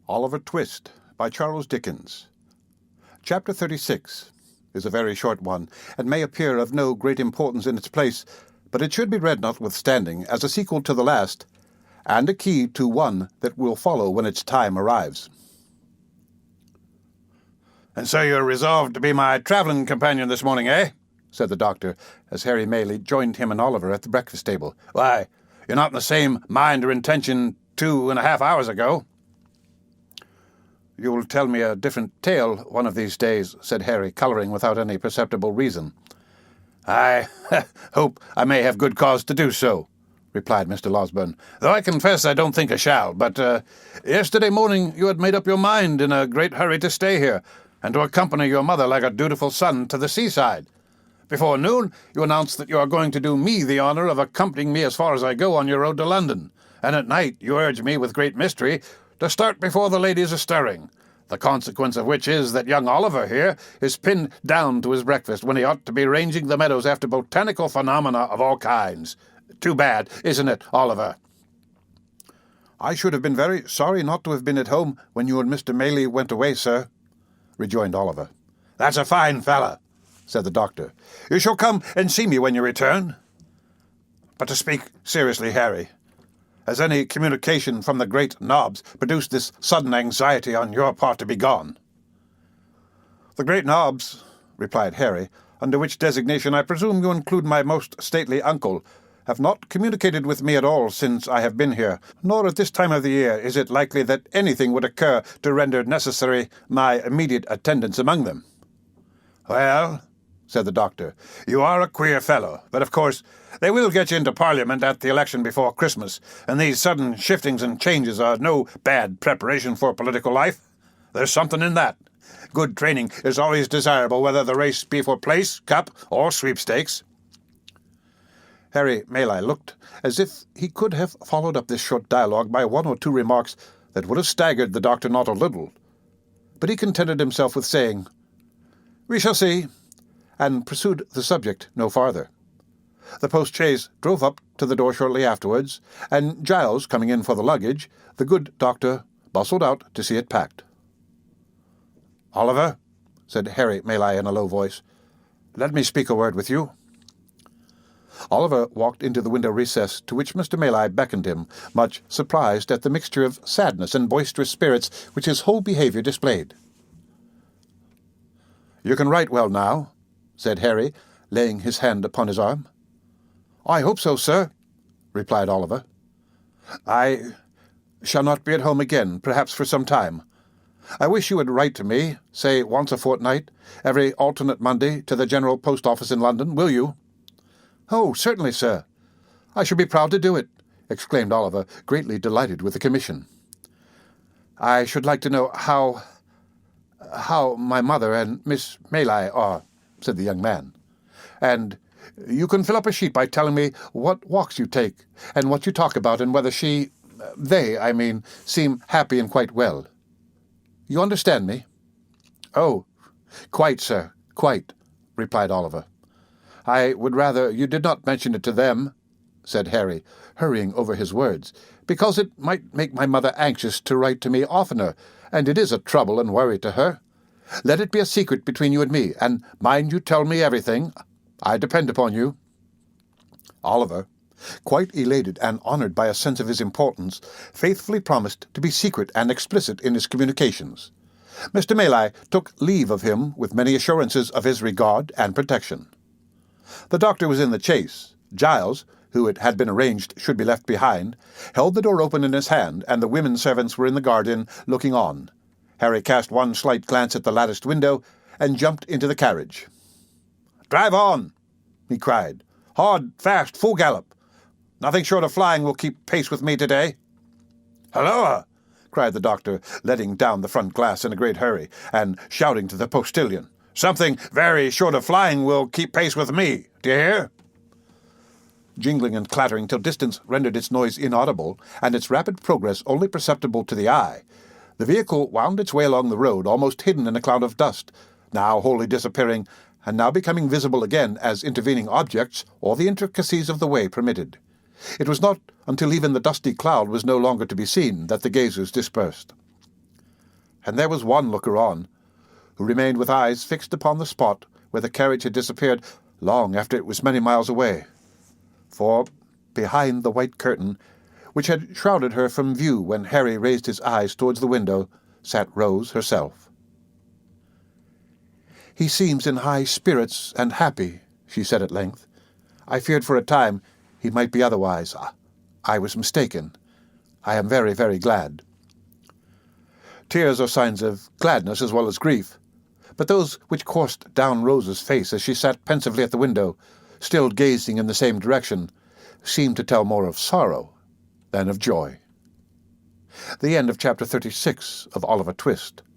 Oliver Twist by Charles Dickens. Chapter 36 is a very short one, and may appear of no great importance in its place, but it should be read notwithstanding as a sequel to the last, and a key to one that will follow when its time arrives. "And so you're resolved to be my travelling companion this morning, eh?" said the doctor, as Harry Maylie joined him and Oliver at the breakfast table. "Why, you're not in the same mind or intention 2.5 hours ago." "You'll tell me a different tale one of these days," said Harry, colouring without any perceptible reason. "I hope I may have good cause to do so," replied Mr. Losberne, "though I confess I don't think I shall. But yesterday morning you had made up your mind in a great hurry to stay here, and to accompany your mother like a dutiful son to the seaside. Before noon you announced that you are going to do me the honour of accompanying me as far as I go on your road to London, and at night you urge me with great mystery to start before the ladies are stirring, the consequence of which is that young Oliver here is pinned down to his breakfast when he ought to be ranging the meadows after botanical phenomena of all kinds. Too bad, isn't it, Oliver?" "I should have been very sorry not to have been at home when you and Mr. Maylie went away, sir," rejoined Oliver. "That's a fine fellow," said the doctor. "You shall come and see me when you return. But to speak seriously, Harry, has any communication from the great Nobbs produced this sudden anxiety on your part to be gone?" "The great Nobbs," replied Harry, "under which designation I presume you include my most stately uncle, have not communicated with me at all since I have been here, nor at this time of the year is it likely that anything would occur to render necessary my immediate attendance among them." "Well," said the doctor, "you are a queer fellow, but of course they will get you into Parliament at the election before Christmas, and these sudden shiftings and changes are no bad preparation for political life. There's something in that. Good training is always desirable, whether the race be for place, cup, or sweepstakes." Harry Maylie looked as if he could have followed up this short dialogue by one or two remarks that would have staggered the doctor not a little, but he contented himself with saying, "We shall see," and pursued the subject no farther. The post-chaise drove up to the door shortly afterwards, and Giles coming in for the luggage, the good doctor bustled out to see it packed. "Oliver," said Harry Maylie in a low voice, "let me speak a word with you." Oliver walked into the window recess, to which Mr. Maylie beckoned him, much surprised at the mixture of sadness and boisterous spirits which his whole behaviour displayed. "You can write well now," said Harry, laying his hand upon his arm. "I hope so, sir," replied Oliver. "I shall not be at home again, perhaps for some time. I wish you would write to me, say once a fortnight, every alternate Monday, to the General Post Office in London, will you?" "Oh, certainly, sir. I shall be proud to do it," exclaimed Oliver, greatly delighted with the commission. "I should like to know how my mother and Miss Maylie are," said the young man. "And you can fill up a sheet by telling me what walks you take, and what you talk about, and whether they, seem happy and quite well. You understand me?" "Oh, quite, sir, quite," replied Oliver. "I would rather you did not mention it to them," said Harry, hurrying over his words, "because it might make my mother anxious to write to me oftener, and it is a trouble and worry to her. Let it be a secret between you and me, and mind you tell me everything. I depend upon you." Oliver, quite elated and honoured by a sense of his importance, faithfully promised to be secret and explicit in his communications. Mr. Maylie took leave of him with many assurances of his regard and protection. The doctor was in the chaise. Giles, who it had been arranged should be left behind, held the door open in his hand, and the women servants were in the garden looking on. Harry cast one slight glance at the latticed window, and jumped into the carriage. "Drive on!" he cried. "Hard, fast, full gallop. Nothing short of flying will keep pace with me today." "Halloa!" cried the doctor, letting down the front glass in a great hurry, and shouting to the postilion. "Something very short of flying will keep pace with me. Do you hear?" Jingling and clattering till distance rendered its noise inaudible, and its rapid progress only perceptible to the eye, the vehicle wound its way along the road, almost hidden in a cloud of dust, now wholly disappearing, and now becoming visible again as intervening objects or the intricacies of the way permitted. It was not until even the dusty cloud was no longer to be seen that the gazers dispersed. and there was one looker-on, who remained with eyes fixed upon the spot where the carriage had disappeared long after it was many miles away. For, behind the white curtain, which had shrouded her from view when Harry raised his eyes towards the window, sat Rose herself. "He seems in high spirits and happy," she said at length. "I feared for a time he might be otherwise. I was mistaken. I am very, very glad." Tears are signs of gladness as well as grief, but those which coursed down Rose's face as she sat pensively at the window, still gazing in the same direction, seemed to tell more of sorrow than of joy. The end of chapter 36 of Oliver Twist.